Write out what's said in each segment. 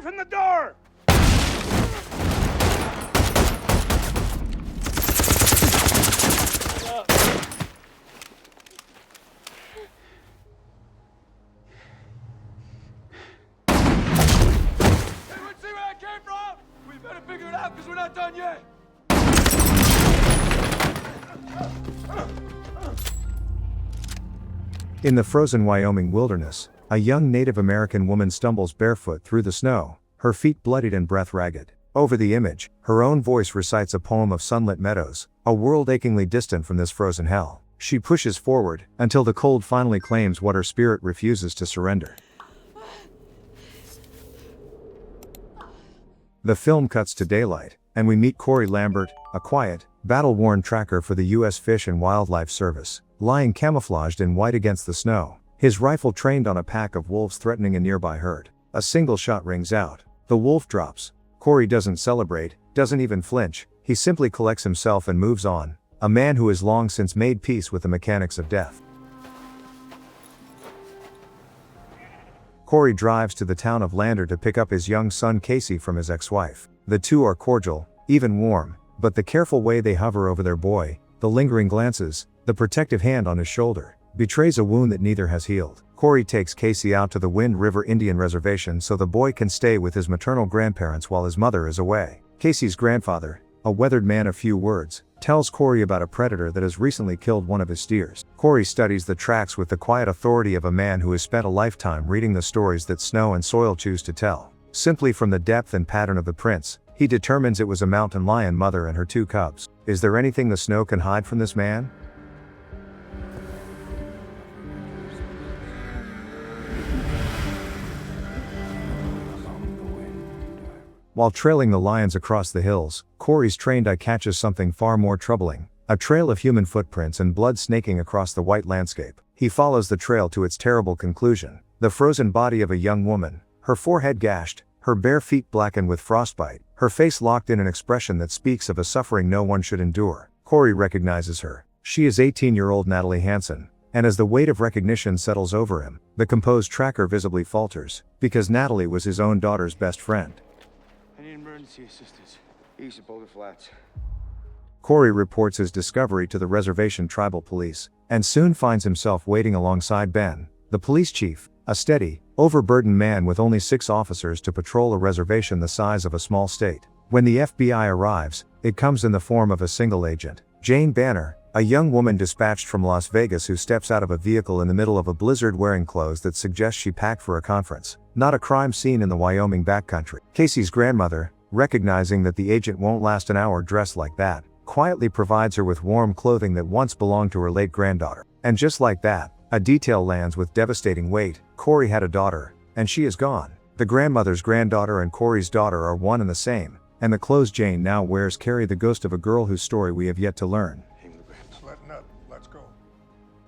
from the door! Anyone see where I came from? We better figure it out because we're not done yet. In the frozen Wyoming wilderness, a young Native American woman stumbles barefoot through the snow, her feet bloodied and breath ragged. Over the image, her own voice recites a poem of sunlit meadows, a world achingly distant from this frozen hell. She pushes forward, until the cold finally claims what her spirit refuses to surrender. The film cuts to daylight, and we meet Corey Lambert, a quiet, battle-worn tracker for the U.S. Fish and Wildlife Service, lying camouflaged in white against the snow, his rifle trained on a pack of wolves threatening a nearby herd. A single shot rings out. The wolf drops. Corey doesn't celebrate, doesn't even flinch, he simply collects himself and moves on, a man who has long since made peace with the mechanics of death. Corey drives to the town of Lander to pick up his young son Casey from his ex-wife. The two are cordial, even warm, but the careful way they hover over their boy, the lingering glances, the protective hand on his shoulder, betrays a wound that neither has healed. Corey takes Casey out to the Wind River Indian Reservation so the boy can stay with his maternal grandparents while his mother is away. Casey's grandfather, a weathered man of few words, tells Corey about a predator that has recently killed one of his steers. Corey studies the tracks with the quiet authority of a man who has spent a lifetime reading the stories that snow and soil choose to tell. Simply from the depth and pattern of the prints, he determines it was a mountain lion mother and her two cubs. Is there anything the snow can hide from this man? While trailing the lions across the hills, Corey's trained eye catches something far more troubling, a trail of human footprints and blood snaking across the white landscape. He follows the trail to its terrible conclusion, the frozen body of a young woman, her forehead gashed, her bare feet blackened with frostbite, her face locked in an expression that speaks of a suffering no one should endure. Corey recognizes her. She is 18-year-old Natalie Hansen, and as the weight of recognition settles over him, the composed tracker visibly falters, because Natalie was his own daughter's best friend. I need emergency assistance. East of Boulder Flats. Corey reports his discovery to the reservation tribal police, and soon finds himself waiting alongside Ben, the police chief, a steady, overburdened man with only 6 officers to patrol a reservation the size of a small state. When the FBI arrives, it comes in the form of a single agent, Jane Banner, a young woman dispatched from Las Vegas who steps out of a vehicle in the middle of a blizzard wearing clothes that suggest she packed for a conference, not a crime scene in the Wyoming backcountry. Casey's grandmother, recognizing that the agent won't last an hour dressed like that, quietly provides her with warm clothing that once belonged to her late granddaughter. And just like that, a detail lands with devastating weight. Corey had a daughter, and she is gone. The grandmother's granddaughter and Corey's daughter are one and the same, and the clothes Jane now wears carry the ghost of a girl whose story we have yet to learn. Letting up. Let's go.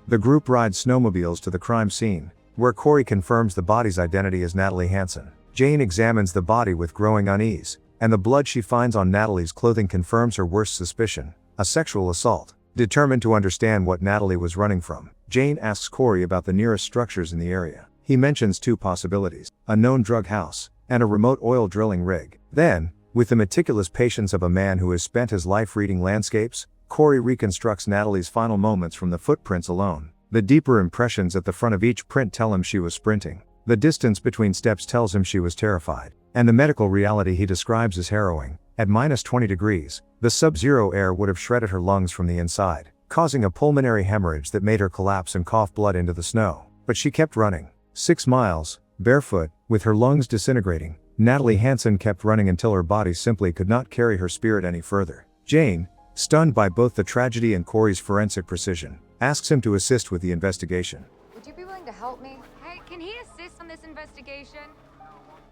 The group rides snowmobiles to the crime scene, where Corey confirms the body's identity as Natalie Hansen. Jane examines the body with growing unease, and the blood she finds on Natalie's clothing confirms her worst suspicion, a sexual assault. Determined to understand what Natalie was running from, Jane asks Corey about the nearest structures in the area. He mentions 2 possibilities, a known drug house, and a remote oil drilling rig. Then, with the meticulous patience of a man who has spent his life reading landscapes, Corey reconstructs Natalie's final moments from the footprints alone. The deeper impressions at the front of each print tell him she was sprinting. The distance between steps tells him she was terrified. And the medical reality he describes as harrowing. At -20 degrees, the sub-zero air would have shredded her lungs from the inside, causing a pulmonary hemorrhage that made her collapse and cough blood into the snow. But she kept running. 6 miles, barefoot, with her lungs disintegrating. Natalie Hansen kept running until her body simply could not carry her spirit any further. Jane, stunned by both the tragedy and Corey's forensic precision, asks him to assist with the investigation. Would you be willing to help me? Hey, can he assist on this investigation?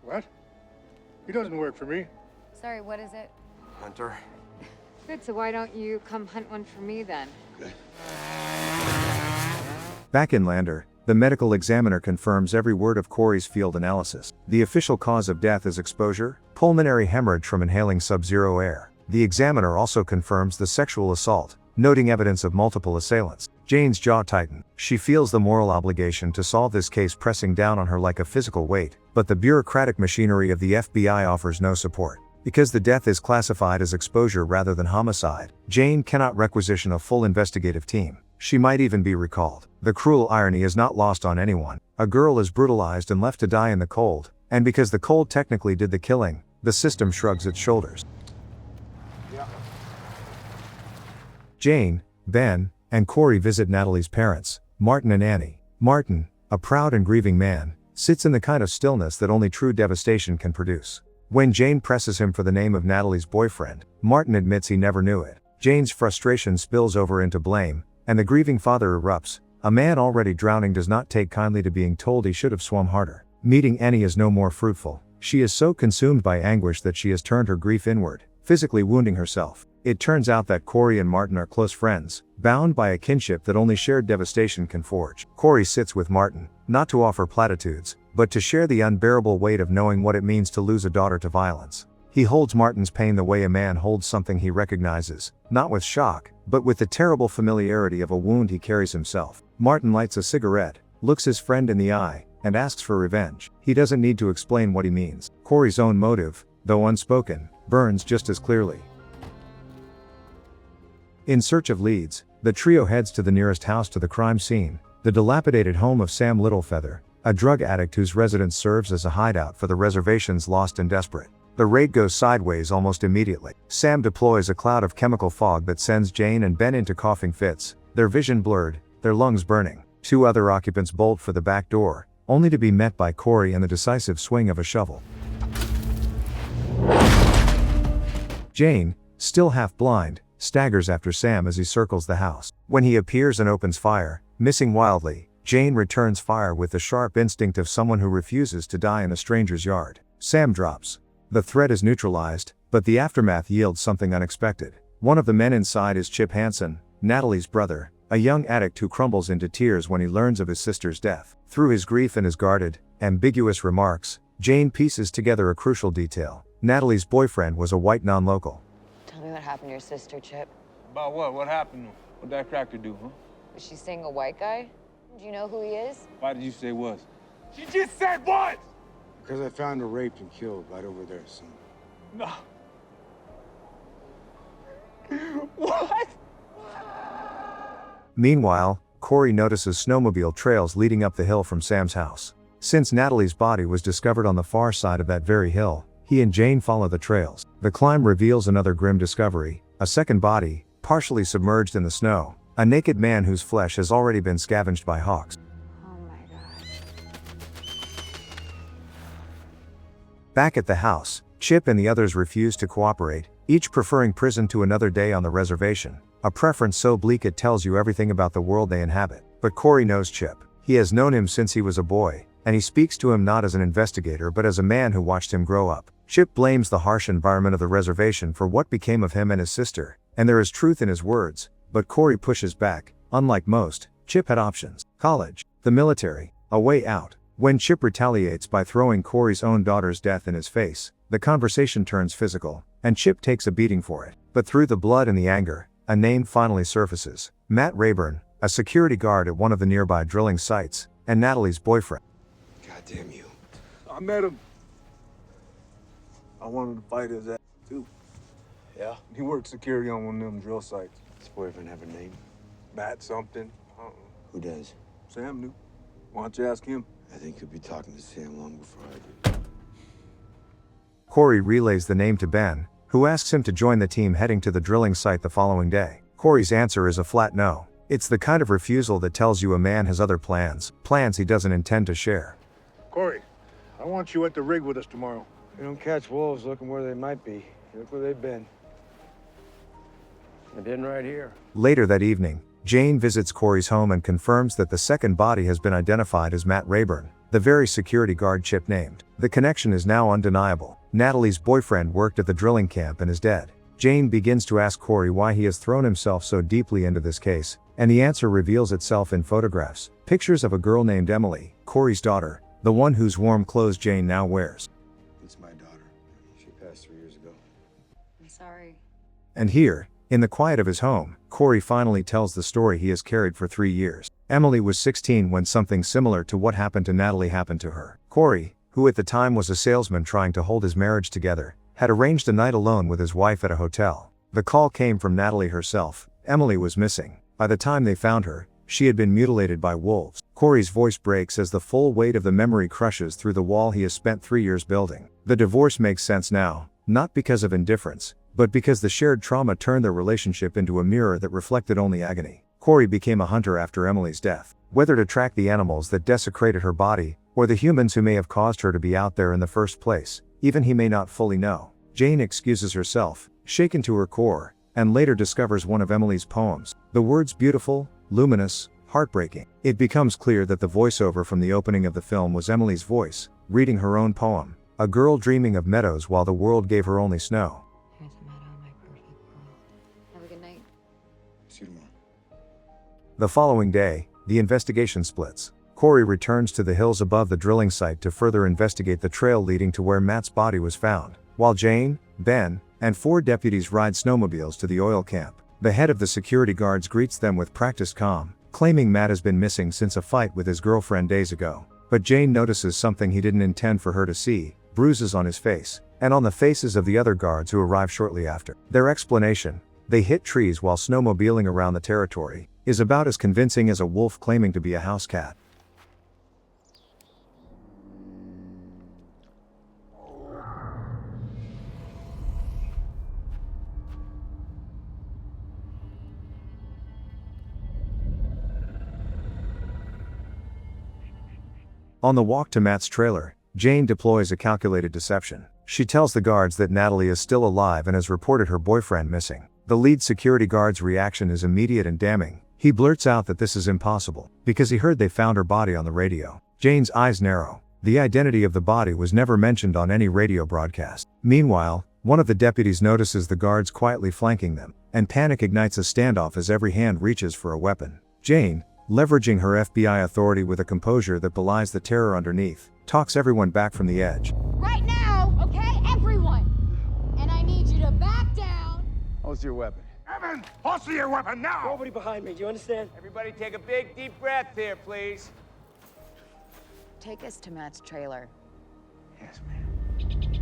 What? He doesn't work for me. Sorry, what is it? Hunter. Good, so why don't you come hunt one for me then? Back in Lander, the medical examiner confirms every word of Corey's field analysis. The official cause of death is exposure, pulmonary hemorrhage from inhaling sub-zero air. The examiner also confirms the sexual assault, noting evidence of multiple assailants. Jane's jaw tightened. She feels the moral obligation to solve this case pressing down on her like a physical weight, but the bureaucratic machinery of the FBI offers no support. Because the death is classified as exposure rather than homicide, Jane cannot requisition a full investigative team. She might even be recalled. The cruel irony is not lost on anyone. A girl is brutalized and left to die in the cold, and because the cold technically did the killing, the system shrugs its shoulders. Jane, Ben, and Corey visit Natalie's parents, Martin and Annie. Martin, a proud and grieving man, sits in the kind of stillness that only true devastation can produce. When Jane presses him for the name of Natalie's boyfriend, Martin admits he never knew it. Jane's frustration spills over into blame, and the grieving father erupts. A man already drowning does not take kindly to being told he should have swum harder. Meeting Annie is no more fruitful. She is so consumed by anguish that she has turned her grief inward, physically wounding herself. It turns out that Corey and Martin are close friends, bound by a kinship that only shared devastation can forge. Corey sits with Martin, not to offer platitudes, but to share the unbearable weight of knowing what it means to lose a daughter to violence. He holds Martin's pain the way a man holds something he recognizes, not with shock, but with the terrible familiarity of a wound he carries himself. Martin lights a cigarette, looks his friend in the eye, and asks for revenge. He doesn't need to explain what he means. Corey's own motive, though unspoken, burns just as clearly. In search of leads, the trio heads to the nearest house to the crime scene, the dilapidated home of Sam Littlefeather, a drug addict whose residence serves as a hideout for the reservation's lost and desperate. The raid goes sideways almost immediately. Sam deploys a cloud of chemical fog that sends Jane and Ben into coughing fits, their vision blurred, their lungs burning. 2 other occupants bolt for the back door, only to be met by Corey and the decisive swing of a shovel. Jane, still half blind, staggers after Sam as he circles the house. When he appears and opens fire, missing wildly, Jane returns fire with the sharp instinct of someone who refuses to die in a stranger's yard. Sam drops. The threat is neutralized, but the aftermath yields something unexpected. One of the men inside is Chip Hansen, Natalie's brother, a young addict who crumbles into tears when he learns of his sister's death. Through his grief and his guarded, ambiguous remarks, Jane pieces together a crucial detail. Natalie's boyfriend was a white non-local. Tell me what happened to your sister, Chip. About what? What happened? What'd that cracker do, huh? Was she seeing a white guy? Do you know who he is? Why did you say was? She just said was! Because I found her raped and killed right over there, son. No. What? Meanwhile, Corey notices snowmobile trails leading up the hill from Sam's house. Since Natalie's body was discovered on the far side of that very hill, he and Jane follow the trails. The climb reveals another grim discovery, a second body, partially submerged in the snow, a naked man whose flesh has already been scavenged by hawks. Oh my God. Back at the house, Chip and the others refuse to cooperate, each preferring prison to another day on the reservation, a preference so bleak it tells you everything about the world they inhabit. But Corey knows Chip. He has known him since he was a boy, and he speaks to him not as an investigator but as a man who watched him grow up. Chip blames the harsh environment of the reservation for what became of him and his sister, and there is truth in his words, but Corey pushes back. Unlike most, Chip had options. College, the military, a way out. When Chip retaliates by throwing Corey's own daughter's death in his face, the conversation turns physical, and Chip takes a beating for it. But through the blood and the anger, a name finally surfaces. Matt Rayburn, a security guard at one of the nearby drilling sites, and Natalie's boyfriend. God damn you. I met him. I wanted to fight his ass, too. Yeah? He worked security on one of them drill sites. His boyfriend have a name? Matt something. Who does? Sam knew. Why don't you ask him? I think you'll be talking to Sam long before I do. Corey relays the name to Ben, who asks him to join the team heading to the drilling site the following day. Corey's answer is a flat no. It's the kind of refusal that tells you a man has other plans he doesn't intend to share. Corey, I want you at the rig with us tomorrow. You don't catch wolves looking where they might be. Look where they've been. They've been right here. Later that evening, Jane visits Corey's home and confirms that the second body has been identified as Matt Rayburn, the very security guard Chip named. The connection is now undeniable. Natalie's boyfriend worked at the drilling camp and is dead. Jane begins to ask Corey why he has thrown himself so deeply into this case, and the answer reveals itself in photographs. Pictures of a girl named Emily, Corey's daughter, the one whose warm clothes Jane now wears. It's my daughter. She passed 3 years ago. I'm sorry. And here, In the quiet of his home, Corey finally tells the story he has carried for 3 years. Emily was 16 when something similar to what happened to Natalie happened to her. Corey, who at the time was a salesman trying to hold his marriage together, had arranged a night alone with his wife at a hotel. The call came from Natalie herself. Emily was missing. By the time they found her, she had been mutilated by wolves. Corey's voice breaks as the full weight of the memory crushes through the wall he has spent 3 years building. The divorce makes sense now, not because of indifference, but because the shared trauma turned their relationship into a mirror that reflected only agony. Corey became a hunter after Emily's death. Whether to track the animals that desecrated her body, or the humans who may have caused her to be out there in the first place, even he may not fully know. Jane excuses herself, shaken to her core, and later discovers one of Emily's poems. The words beautiful, luminous, heartbreaking. It becomes clear that the voiceover from the opening of the film was Emily's voice, reading her own poem, a girl dreaming of meadows while the world gave her only snow. Here's a meadow, my perfect world. Have a good night. See you tomorrow. The following day, the investigation splits. Corey returns to the hills above the drilling site to further investigate the trail leading to where Matt's body was found, while Jane, Ben, and 4 deputies ride snowmobiles to the oil camp. The head of the security guards greets them with practiced calm, claiming Matt has been missing since a fight with his girlfriend days ago. But Jane notices something he didn't intend for her to see: bruises on his face, and on the faces of the other guards who arrive shortly after. Their explanation, they hit trees while snowmobiling around the territory, is about as convincing as a wolf claiming to be a house cat. On the walk to Matt's trailer, Jane deploys a calculated deception. She tells the guards that Natalie is still alive and has reported her boyfriend missing. The lead security guard's reaction is immediate and damning. He blurts out that this is impossible, because he heard they found her body on the radio. Jane's eyes narrow. The identity of the body was never mentioned on any radio broadcast. Meanwhile, one of the deputies notices the guards quietly flanking them, and panic ignites a standoff as every hand reaches for a weapon. Jane, leveraging her FBI authority with a composure that belies the terror underneath, talks everyone back from the edge. Right now, okay? Everyone! And I need you to back down. Holster your weapon. Evan, holster your weapon now! Nobody behind me, do you understand? Everybody take a big, deep breath here, please. Take us to Matt's trailer. Yes, ma'am.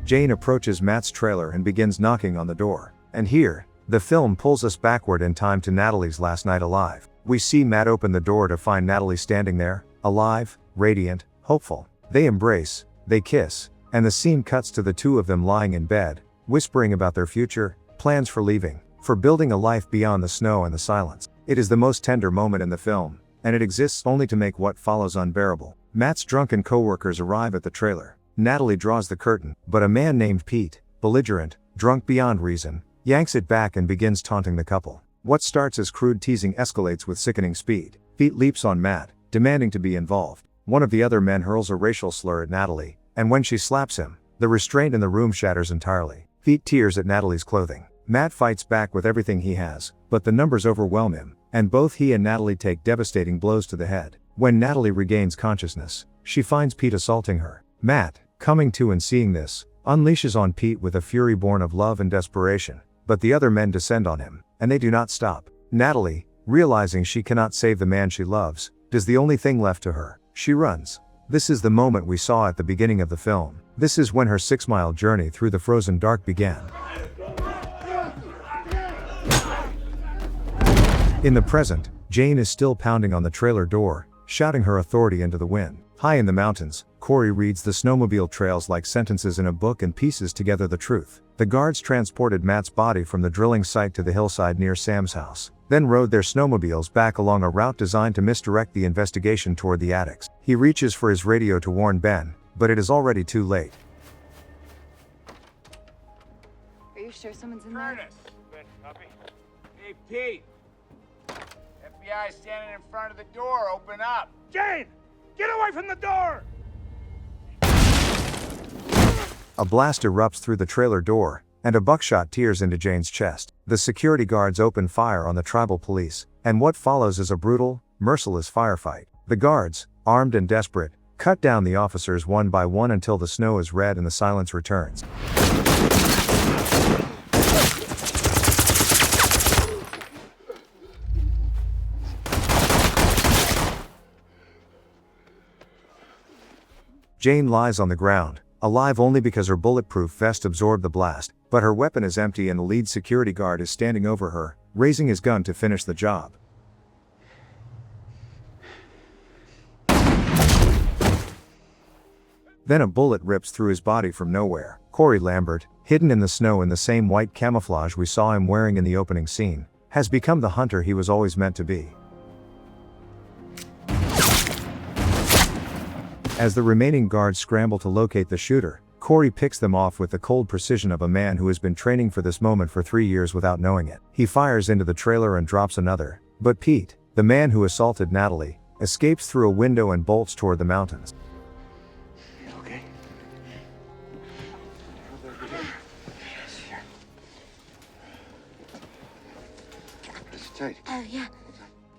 Jane approaches Matt's trailer and begins knocking on the door. And here, the film pulls us backward in time to Natalie's last night alive. We see Matt open the door to find Natalie standing there, alive, radiant, hopeful. They embrace, they kiss, and the scene cuts to the two of them lying in bed, whispering about their future, plans for leaving, for building a life beyond the snow and the silence. It is the most tender moment in the film, and it exists only to make what follows unbearable. Matt's drunken co-workers arrive at the trailer. Natalie draws the curtain, but a man named Pete, belligerent, drunk beyond reason, yanks it back and begins taunting the couple. What starts as crude teasing escalates with sickening speed. Pete leaps on Matt, demanding to be involved. One of the other men hurls a racial slur at Natalie, and when she slaps him, the restraint in the room shatters entirely. Pete tears at Natalie's clothing. Matt fights back with everything he has, but the numbers overwhelm him, and both he and Natalie take devastating blows to the head. When Natalie regains consciousness, she finds Pete assaulting her. Matt, coming to and seeing this, unleashes on Pete with a fury born of love and desperation. But the other men descend on him, and they do not stop. Natalie, realizing she cannot save the man she loves, does the only thing left to her. She runs. This is the moment we saw at the beginning of the film. This is when her 6-mile journey through the frozen dark began. In the present, Jane is still pounding on the trailer door, shouting her authority into the wind. High in the mountains, Corey reads the snowmobile trails like sentences in a book and pieces together the truth. The guards transported Matt's body from the drilling site to the hillside near Sam's house, then rode their snowmobiles back along a route designed to misdirect the investigation toward the attics. He reaches for his radio to warn Ben, but it is already too late. Are you sure someone's in there? Curtis. Good, copy. Hey, Pete. FBI standing in front of the door. Open up. Jane, get away from the door! A blast erupts through the trailer door, and a buckshot tears into Jane's chest. The security guards open fire on the tribal police, and what follows is a brutal, merciless firefight. The guards, armed and desperate, cut down the officers one by one until the snow is red and the silence returns. Jane lies on the ground, alive only because her bulletproof vest absorbed the blast, but her weapon is empty and the lead security guard is standing over her, raising his gun to finish the job. Then a bullet rips through his body from nowhere. Corey Lambert, hidden in the snow in the same white camouflage we saw him wearing in the opening scene, has become the hunter he was always meant to be. As the remaining guards scramble to locate the shooter, Corey picks them off with the cold precision of a man who has been training for this moment for 3 years without knowing it. He fires into the trailer and drops another, but Pete, the man who assaulted Natalie, escapes through a window and bolts toward the mountains. You okay? Yes, here. Press it tight. Oh, yeah.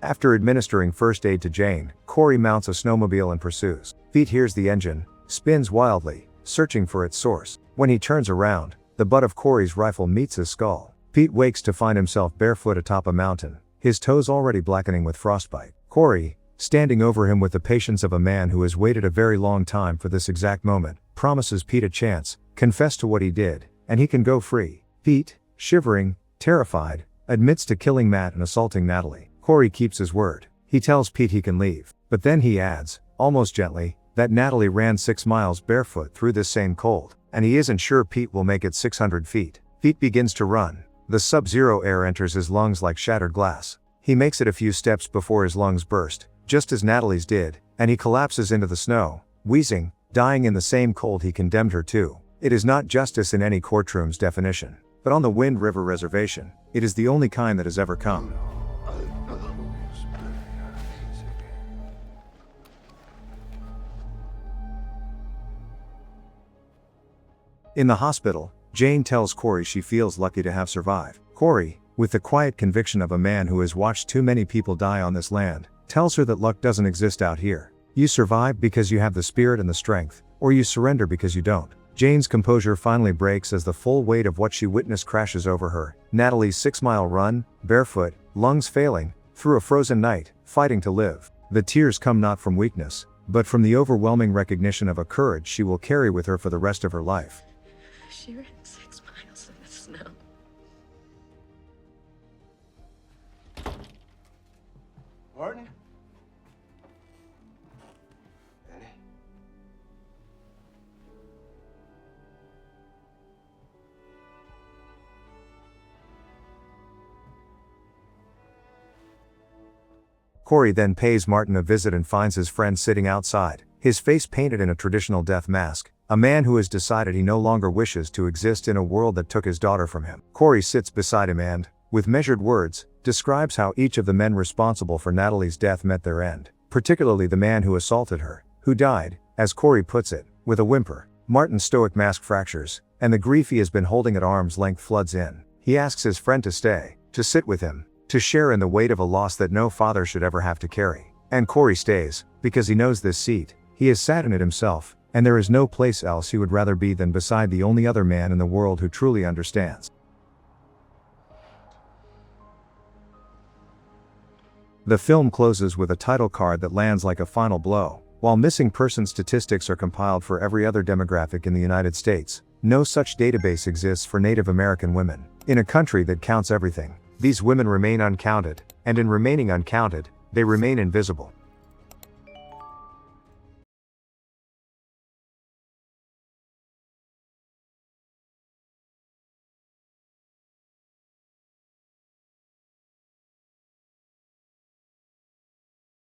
After administering first aid to Jane, Corey mounts a snowmobile and pursues. Pete hears the engine, spins wildly, searching for its source. When he turns around, the butt of Corey's rifle meets his skull. Pete wakes to find himself barefoot atop a mountain, his toes already blackening with frostbite. Corey, standing over him with the patience of a man who has waited a very long time for this exact moment, promises Pete a chance, confess to what he did, and he can go free. Pete, shivering, terrified, admits to killing Matt and assaulting Natalie. Corey keeps his word. He tells Pete he can leave, but then he adds, almost gently, that Natalie ran 6 miles barefoot through this same cold, and he isn't sure Pete will make it 600 feet. Pete begins to run. The sub-zero air enters his lungs like shattered glass. He makes it a few steps before his lungs burst, just as Natalie's did, and he collapses into the snow, wheezing, dying in the same cold he condemned her to. It is not justice in any courtroom's definition, but on the Wind River Reservation, it is the only kind that has ever come. In the hospital, Jane tells Corey she feels lucky to have survived. Corey, with the quiet conviction of a man who has watched too many people die on this land, tells her that luck doesn't exist out here. You survive because you have the spirit and the strength, or you surrender because you don't. Jane's composure finally breaks as the full weight of what she witnessed crashes over her. Natalie's 6-mile run, barefoot, lungs failing, through a frozen night, fighting to live. The tears come not from weakness, but from the overwhelming recognition of a courage she will carry with her for the rest of her life. She ran 6 miles in the snow. Martin? Daddy? Corey then pays Martin a visit and finds his friend sitting outside, his face painted in a traditional death mask, a man who has decided he no longer wishes to exist in a world that took his daughter from him. Corey sits beside him and, with measured words, describes how each of the men responsible for Natalie's death met their end, particularly the man who assaulted her, who died, as Corey puts it, with a whimper. Martin's stoic mask fractures, and the grief he has been holding at arm's length floods in. He asks his friend to stay, to sit with him, to share in the weight of a loss that no father should ever have to carry. And Corey stays, because he knows this seat, he has sat in it himself, and there is no place else he would rather be than beside the only other man in the world who truly understands. The film closes with a title card that lands like a final blow. While missing person statistics are compiled for every other demographic in the United States, no such database exists for Native American women. In a country that counts everything, these women remain uncounted, and in remaining uncounted, they remain invisible.